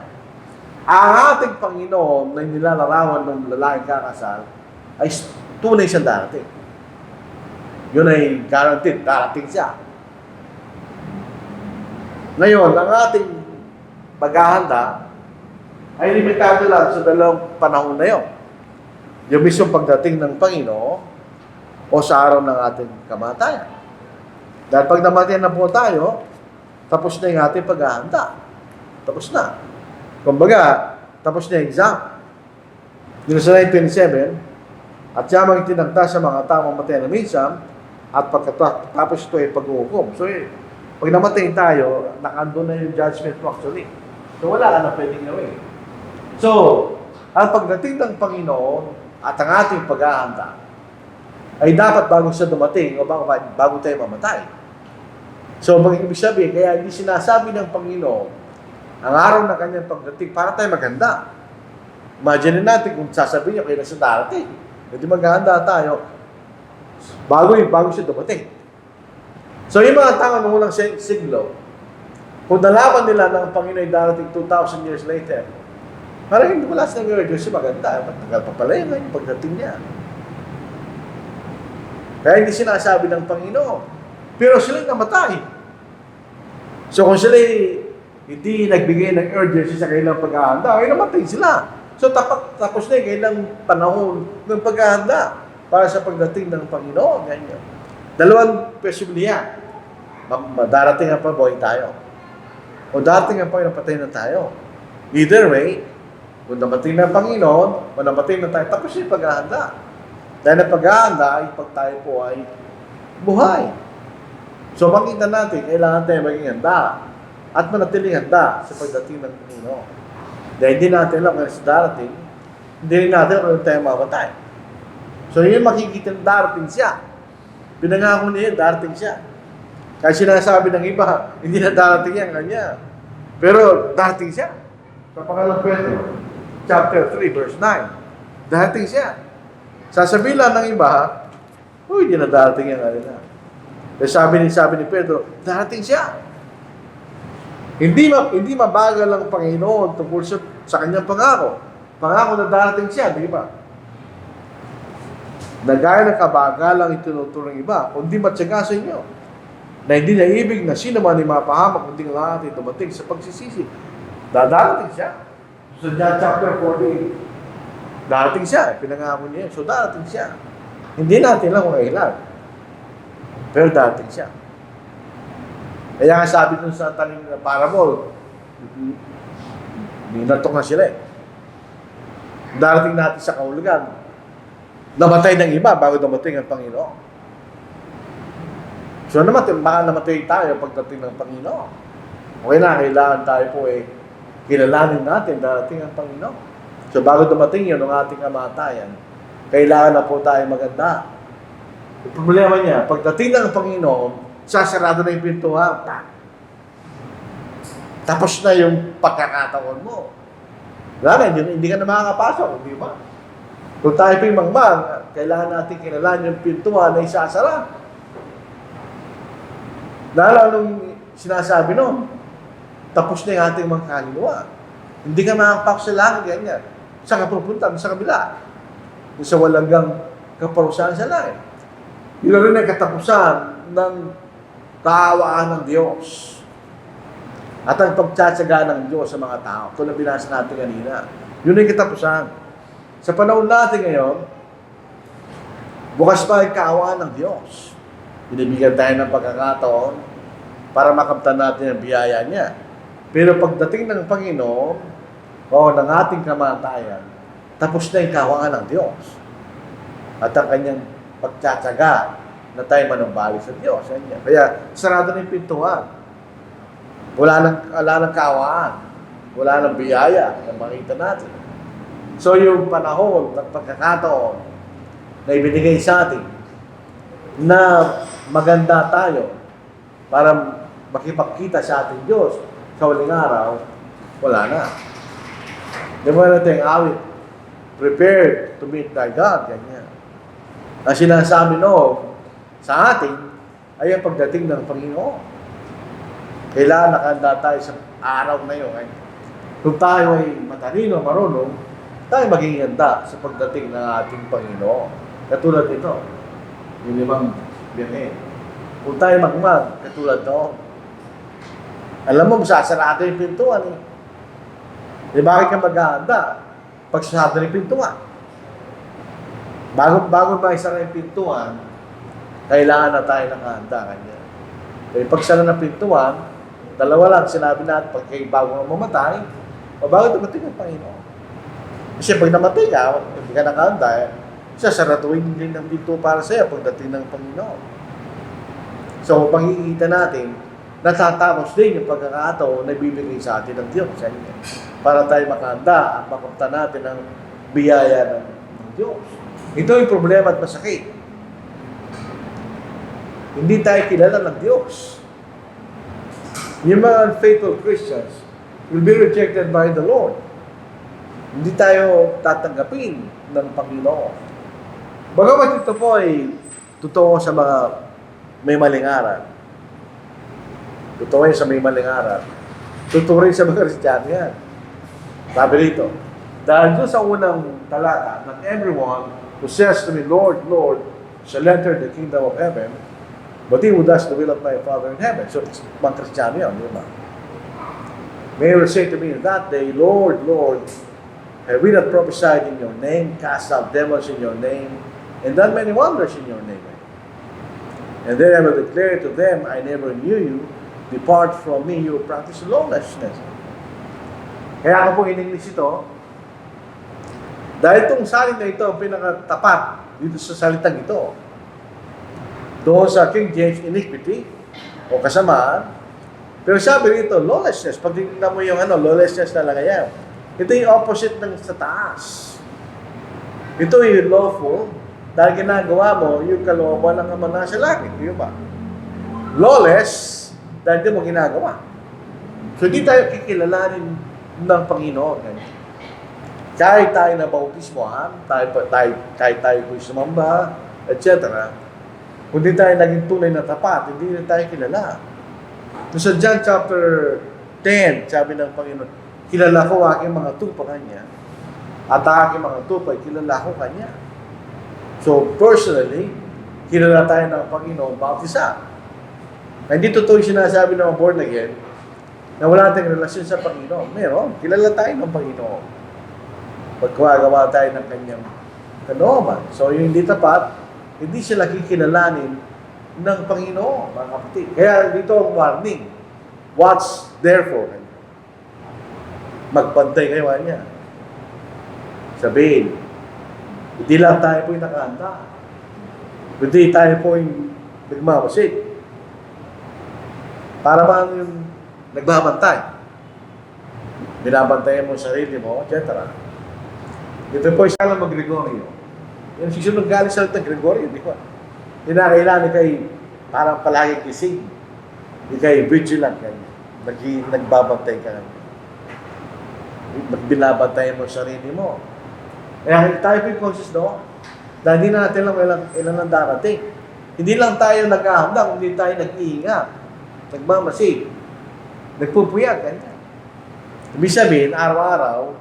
Ang ating Panginoon na nilalarawan ng lalaking kakasal ay tunay siya darating. Yun ay guaranteed, darating siya. Ngayon, ang ating paghahanda ay limitado lang sa dalawang panahon na yun. Yung mismong pagdating ng Panginoon o sa araw ng ating kamatayan. Dahil pag namatay na po tayo, tapos na yung ating paghahanda. Tapos na. Kumbaga, tapos na yung exam. Yung sa 1927, at siya magtinagda sa mga taong matay na minsan, at pagkatapos ito ay pag-uhukom. So, pag namatay tayo, nakandun na yung judgment mo actually. So, wala ka na pwedeng gawin. So, ang pagdating ng Panginoon at ang ating paghahanda ay dapat bago siya dumating o bago tayo mamatay. So, ibig sabihin, kaya hindi sinasabi ng Panginoon ang araw na kanyang pagdating para tayo maganda. Imagine natin kung sasabihin niya kayo na sa darating. Hindi maghahanda tayo bago siya dumating. So, yung mga tao noong unang siglo, kung nalaman nila na ang Panginoon ay darating 2,000 years later, parang hindi wala silang Diyos siya maganda. Matagal pa pala yun yung pagdating niya. Kaya hindi sinasabi ng Panginoon. Pero sila namatay. So kung sila hindi nagbigay ng urgency sa kanilang paghahanda, ay namatay sila. So tapos na yung kanilang panahon ng paghahanda para sa pagdating ng Panginoon. Ganyan. Dalawang posibilidad. Darating ang pabuhay tayo. O darating ang patay na tayo. Either way, Kung namating ng Panginoon, o namating na tayo, tapos yung paghahanda. Dahil ang paghahanda ay pag tayo po ay buhay. So makita natin, kailangan tayo maging handa at manatiling handa sa pagdating ng Panginoon. Dahil hindi natin alam kung sa darating, hindi rin natin alam kung tayo mamatay. So yun makikita na darating siya. Pinangako niya, darating siya. Kaya sinasabi ng iba, hindi na darating yan, kanya. Pero darating siya. Sa pangalang Pedro, chapter 3, verse 9. Darating siya. Sasabihin lang ng iba, hindi na darating yan, kanina. Kaya sabi ni Pedro, darating siya. Hindi mabagal ang Panginoon tungkol sa kanyang pangako. Pangako na darating siya, di ba? Na gaya ng kabagalang itinuturo ng iba, kundi matyaga sa inyo, na hindi na ibig na sino man ay mapahamak, kundi lahat ay dumating sa pagsisisi. Darating siya. So, John chapter 48, darating siya. Pinangako niya. So, darating siya. Hindi natin lang kung kailan. Pero darating siya. Kaya nga sabi dun sa tanim na parable, ninatok na sila eh. Darating natin sa kahulugan, namatay ng iba bago dumating ang Panginoon. So baka namatay tayo pagdating ng Panginoon. Okay na, kailangan tayo po kilalanin natin darating ang Panginoon. So bago dumating yun ang ating kamatayan, kailangan na po tayo maganda. Yung problema niya, pagdating ng Panginoon, sasarado na yung pintuan. Tapos na yung pagkakataon mo. Wala na, hindi ka na makakapasok, di ba? Kung tayo pa'y mangmang, kailangan natin kinalaman yung pintuan na isasara. Dahil anong sinasabi nun? Tapos na yung ating mga kaluluwa. Hindi ka makakapasok sa langit, ganyan. Saan ka pupunta? Sa kabila. Sa walang kaparusahan sa langit. Yun na rin ang katapusan ng kaawaan ng Diyos. At ang pagtsatsaga ng Diyos sa mga tao. Ito na binasa natin kanina. Yun ang katapusan. Sa panahon natin ngayon, bukas pa ang kaawaan ng Diyos. Binibigyan tayo ng pagkakataon para makamtan natin ang biyaya niya. Pero pagdating ng Panginoon o ng ating kamatayan, tapos na yung kaawaan ng Diyos. At ang kanyang pagtsatsaga na tayo manumbalik sa Diyos. Kaya sarado na yung pintuan. Wala nang kaawaan. Wala nang biyaya na makita natin. So yung panahon at pagkakataon na ibinigay sa atin na maganda tayo para makipagkita sa ating Diyos sa huling araw, wala na. Di ba natin yung awit? Prepared to meet thy God. Ganyan. Ang sinasabi noon sa atin ay ang pagdating ng Panginoon. Kailangan nakahanda tayo sa araw na yun. Kung tayo ay matalino, marunong, tayo maging handa sa pagdating ng ating Panginoon. Katulad ito, yung 5 biyahe. Kung tayo magmag, katulad noon, alam mo, sasarado yung pintuan eh. Di bakit ka maghahanda? Pag sasarado yung pintuan. Bago ba isara yung pintuan, kailangan na tayo nakahanda kanya. Kaya pag sara ng pintuan, dalawa lang sinabi natin, pag kayo bago mamatay, o bago dumating ang Panginoon. Kasi pag namatay ka, hindi ka nakahanda, sasaratuin din ng pinto para sa'yo pagdating ng Panginoon. So, pangikita natin, natatapos din yung pagkakataon na bibigay sa atin ng Diyos. Para tayo makahanda at makamta natin ang biyaya ng Diyos. Ito yung problema at masakit. Hindi tayo kilala ng Diyos. Yung mga unfaithful Christians will be rejected by the Lord. Hindi tayo tatanggapin ng Panginoon. Bagamat ito po ay totoo sa mga may maling aral. Totoo yun sa may maling aral. Totoo rin sa mga Kristiyano yan. Sabi rito, dahil doon sa unang talata, not everyone who says to me, Lord, Lord, shall enter the kingdom of heaven, but he who does the will of my Father in heaven. So, mga Kristiyano yan, di ba? Many will say to me in that day, Lord, Lord, have we not prophesied in your name, cast out devils in your name, and done many wonders in your name? And then I will declare to them, I never knew you. Depart from me, you practice lawlessness. Kaya ako po in English ito, Dahil itong salin na ito ang pinakatapat dito sa salitang ito. Doon sa King James, iniquity o kasamaan. Pero sabi rito, lawlessness. Pag tingnan mo yung lawlessness talaga yan. Ito yung opposite ng sa taas. Ito yung lawful. Dahil ginagawa mo yung kalooban ng Ama na sa langit. Di ba? Lawless, dahil di mo ginagawa. So, di tayo kikilalanin ng Panginoon. Kahit tayo na bautismohan, kahit tayo po'y sumamba, etc. Kung di tayo naging tunay na tapat, hindi na tayo kilala. So, sa John chapter 10, sabi ng Panginoon, kilala ko aking mga tupa kanya, at aking mga tupa, kilala ko kanya. So, personally, kilala tayo ng Panginoon, bautisa. Hindi totoo yung sinasabi ng mga born again, na wala tayong relasyon sa Panginoon. Meron, kilala tayo ng Panginoon. Pagkawagawa tayo ng kanyang kalooban. So, yung hindi tapat, hindi sila kikilalanin ng Panginoon, mga kapatid. Kaya dito ang warning. Watch therefore. Magpantay kayo niya. Sabihin, hindi lang tayo po'y nakahanda. Hindi tayo po'y nagmamasid. Para ba yung nagbabantay? Binabantayan mo sarili mo, etc. Ito po isa lang mag-Gregorio. Yung susunod galing sa ng Gregorio, di ko. Kinakailangan kay parang palagi gising. Hindi kayo vigilant kayo. Nagbabantay ka. Binabantayan mo sarili mo. Kaya tayo po yung conscious doon. Dahil hindi natin lang ilan ang darating. Hindi lang tayo nag-ahanda, hindi tayo nag-iingat. Nagmamasid. Nagpupuyag. Ganyan. Ibig sabihin, araw-araw,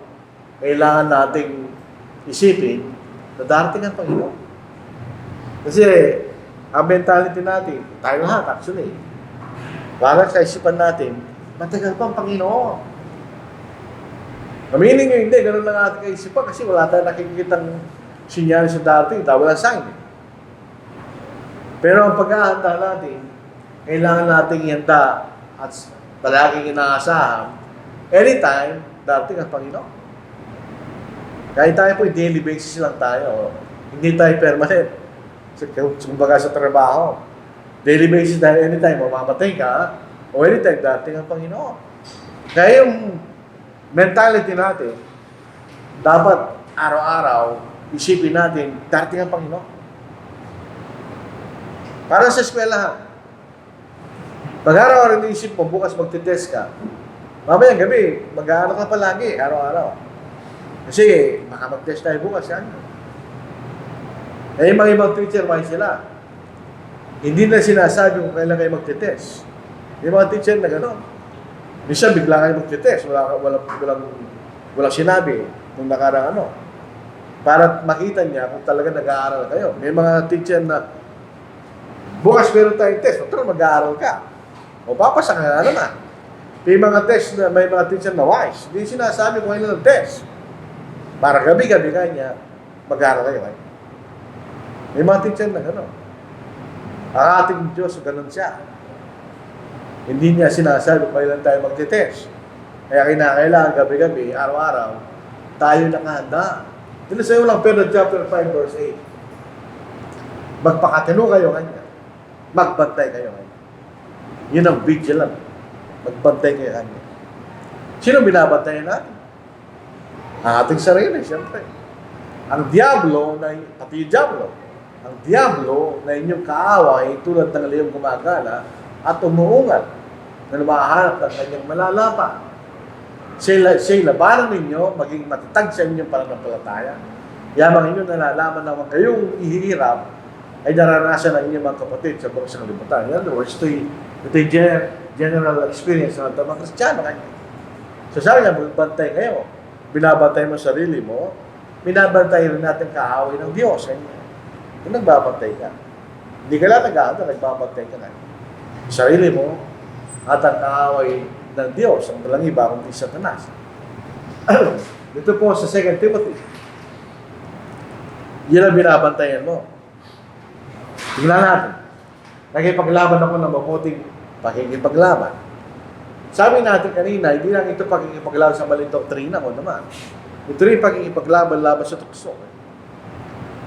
kailangan nating isipin na darating ang Panginoon. Kasi, ang mentality natin, tayo lahat actually, para sa isipan natin, matagal pa ang Panginoon. Aminin nyo hindi, ganun lang natin kaisipan kasi wala tayong nakikitang sinyal sa darating, walang sign. Pero ang pag-ahanda natin, kailangan nating ihanda at palaging inaasahan, anytime, darating ang Panginoon. Kahit tayo po, daily basis lang tayo. Hindi tayo permanent. Kumbaga sa trabaho. Daily basis dahil anytime, mamamatay ka, o anytime, darating ang Panginoon. Kaya yung mentality natin, dapat araw-araw, isipin natin, darating ang Panginoon. Para sa eskwelahan. Pag araw-araw naisip mo, bukas magtitest ka, mamayang gabi, mag-aaral ka palagi, araw-araw. Kasi, baka mag-test tayo bukas, yan. Eh, yung mga ibang teacher, may sila. Hindi na sinasabi kung kailan kayo magtitest. Yung mga teacher na gano'n. Minsan, bigla kayo magtitest. Walang sinabi nung nakarang para makita niya kung talaga nag-aaral kayo. May mga teacher na, bukas meron tayong test, pero mag-aaral ka. O papasa ka na naman. May mga teacher na wise. Hindi sinasabi kung kailan ang test. Para gabi-gabi kanya, mag-aaral kayo. May mga teacher na gano'n. Ang ating Diyos, gano'n siya. Hindi niya sinasabi kung kailan tayo magtitest. Kaya kinakailangan gabi-gabi, araw-araw, tayo nakahanda. Dito sa iyo lang, Pedro chapter 5, verse 8. Magpakatino kayo kanya. Magbantay kayo kanya. Yun ang vigilant. Magbantay kayo kanya. Sino binabantayan natin? Ang ating sarili, siyempre. Ang Diablo, pati yung Diablo, ang Diablo na inyong kaaway tulad ng liyong gumagala at umuungat na lumahanap ng kanyang malalapa. Siya'y labanan ninyo, maging matatag sa inyong pananampalataya. Yamang inyo nalalaman naman kayong ihihirap ay naranasan ng inyong mga kapatid sa buong sanglibutan. In other words, ito'y general experience ng mga Kristiyano. So sabi niya, magbantay kayo. Binabantay mo sarili mo, binabantay rin natin kaaway ng Diyos. Kung nagbabantay ka, hindi ka lang nag-aanda, nagbabantay ka na. Sarili mo at ang kaaway ng Diyos, ang walang iba kundi Satanas. Dito po sa 2 Timothy, yun ang binabantayan mo. Tingnan natin. Nakipaglaban ako ng mabuting pakikipaglaban. Sabi natin kanina, hindi lang ito pakikipaglaban sa maling doktrina ko naman. Ito rin pagkikipaglaban-laban sa tukso.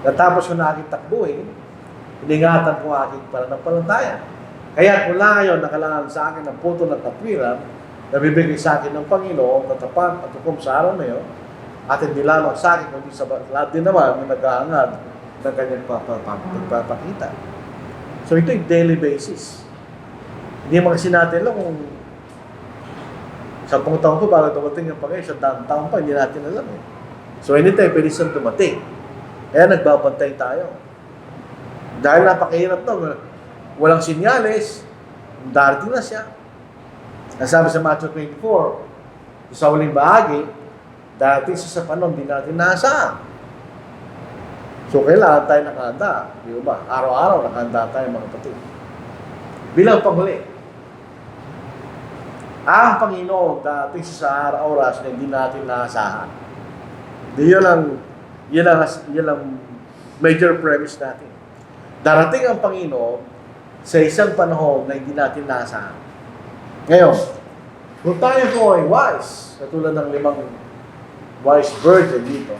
Natapos ko na aking takbuhin, iningatan ko aking pananampalataya. Kaya mula ngayon, nakalangan sa akin ang puto ng katwiran na bibigay sa akin ng Panginoon na tapat at hukom sa araw na yun, at hindi lamang sa akin, kundi sa lahat din naman na nag-aangad ng kanyang pagpapakita. So ito yung daily basis. Hindi mga sinatin lang kung 10 taon ko bago dumating yung Panginoon, 100 taon pa, hindi natin alam eh. So anytime, pwede siyang dumating. Kaya nagbabantay tayo. Dahil napakahirap to, walang sinyales, darating na siya. Nasabi sa Matthew 24, sa huling bahagi, darating siya sa panahon, di natin naasahan. So kailangan tayo nakahanda, di ba? Araw-araw nakahanda tayo mga kapatid. Bilang panghuli, ang Panginoon darating siya sa oras na hindi natin naasahan. Yun ang major premise natin. Darating ang Panginoon sa isang panahon na hindi natin naasahan. Ngayon, kung tayo po ay wise, katulad ng 5 wise virgin dito,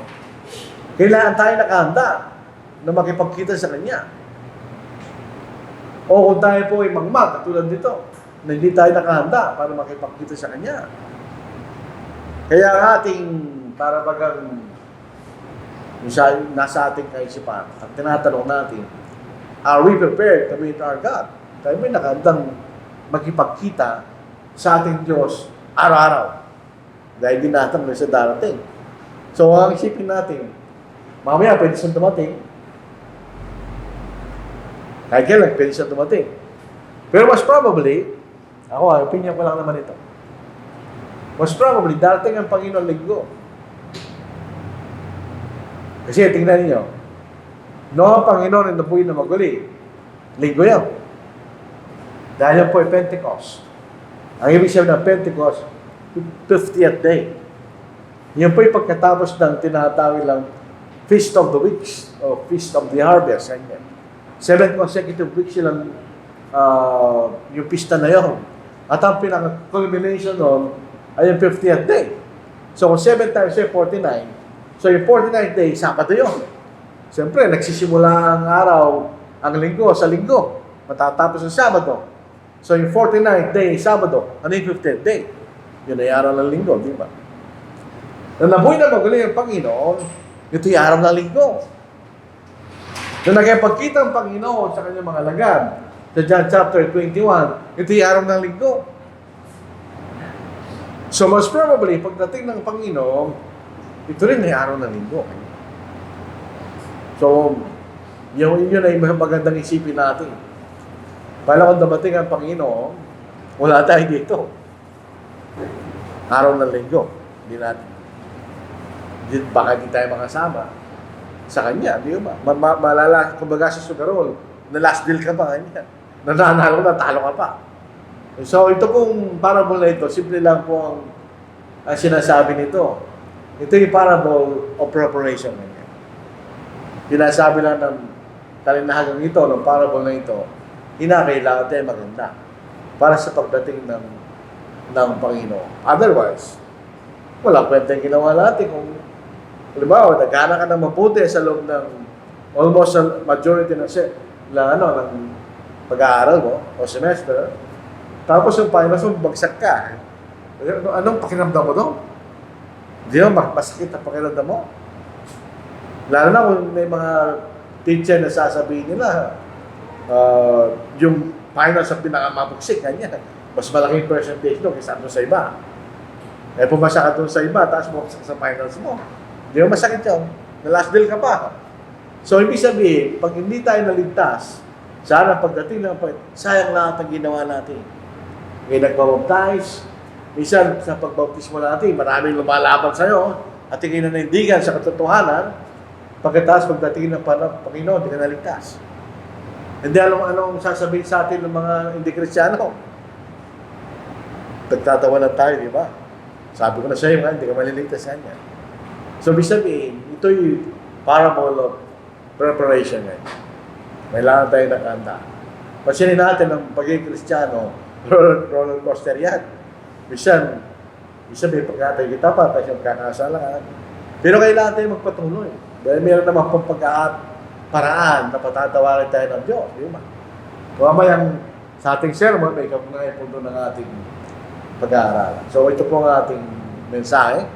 kailangan tayo nakahanda na makipagkita sa Kanya. O kung tayo po ay mangmag, katulad dito, na hindi tayo nakahanda para makipagkita sa Kanya. Kaya ang ating para bagang nasa ating kaisipan at tinatanong natin, are we prepared to meet our God? Tayo may nakahandang makipagkita sa ating Diyos araw-araw. Dahil din natin may sa darating. So, ang isipin natin, mamaya pwede siyang dumating. Kahit kailan, pwede siyang dumating. Pero most probably, opinion ko lang naman ito. Most probably, darating ang Panginoon linggo. Kasi tingnan niyo, ang Panginoon ay nabuhay na maguli. Linggo yan. Dahil yan po ay Pentecost. Ang ibig sabihin ng Pentecost, 50th day. Yan po ay pagkatapos ng tinatawag lang Feast of the Weeks o Feast of the Harvest. 7 consecutive weeks silang yung pista na yun. At ang pinaka-culmination nun ay yung 50th day. So, kung 7 times 49, so yung 49th day, Sabado yun. Siyempre, nagsisimula ang araw, ang linggo, sa linggo. Matatapos ang Sabado. So yung 49th day, Sabado, ano yung 50th day? Yun ay araw ng linggo, di ba? Nung nabuhay na maguli ang Panginoon, ito yung araw ng linggo. Nung nakipagkita ang Panginoon sa kanyang mga alagad, sa John chapter 21, ito yung araw ng linggo. So most probably, pagdating ng Panginoon, ito rin ay araw ng linggo. So, yun ay magandang isipin natin. Para kung dumating ang Panginoon, wala tayo dito. Araw ng linggo. Hindi natin. Baka hindi tayo makasama sa Kanya, di ba? Malala, kumbaga sa Sugarol, na last deal ka pa, Kanya. Nananalo ka, talo ka pa. So, ito pong parable na ito, simple lang po ang sinasabi nito. Ito yung parable of preparation. Sinasabi lang ng talinahagang ito, ng parable na ito, hinakailangan tayo maganda para sa pagdating ng Panginoon. Otherwise, wala kwenta yung ginawa natin. Kung, halimbawa, nagkana ka ng mabuti sa loob ng almost a majority ng pag-aaral mo o semester, tapos yung finals mo, bagsak ka. Anong pakinamdam mo doon? Di ba, masakit ang pakiramdam mo? Lalo na kung may mga teacher na sasabihin nila, yung finals ang pinakamabuksik, kanya. Mas malaking percentage doon kaysa doon sa iba. Eh, pumasa ka doon sa iba, tapos bumagsak sa finals mo. Di ba masakit yun? Na last deal ka pa. So, ibig sabihin, pag hindi tayo naligtas, sana pagdating ng sayang lahat ang ginawa natin. Ngayon nagbabaptize, minsan sa pagbautismo natin, maraming lumalaban sa'yo at tingin na naindigan sa katotohanan, pagkatapos pagdating ng Panginoon, hindi ka naligtas. Hindi alam anong sasabihin sa atin ng mga hindi Kristiyano. Nagtatawanan tayo, di ba? Sabi ko na sa iyo, hindi ka maliligtas sa kanya. So, ibig sabihin, ito yung parable of preparation. Kailangan tayo nakahanda. Pansinin natin ang pagiging Kristiyano, roller coaster yan. Minsan may pagkatay kita pa, tayo siyang kakasalangan. Pero kailangan tayo magpatuloy. Dahil meron naman pong paraan na patatawarin tayo ng Diyos. Di ba? Mamayang sa ating sermon, may kapunayan po doon ng ating pag-aaral. So ito po ang ating mensahe.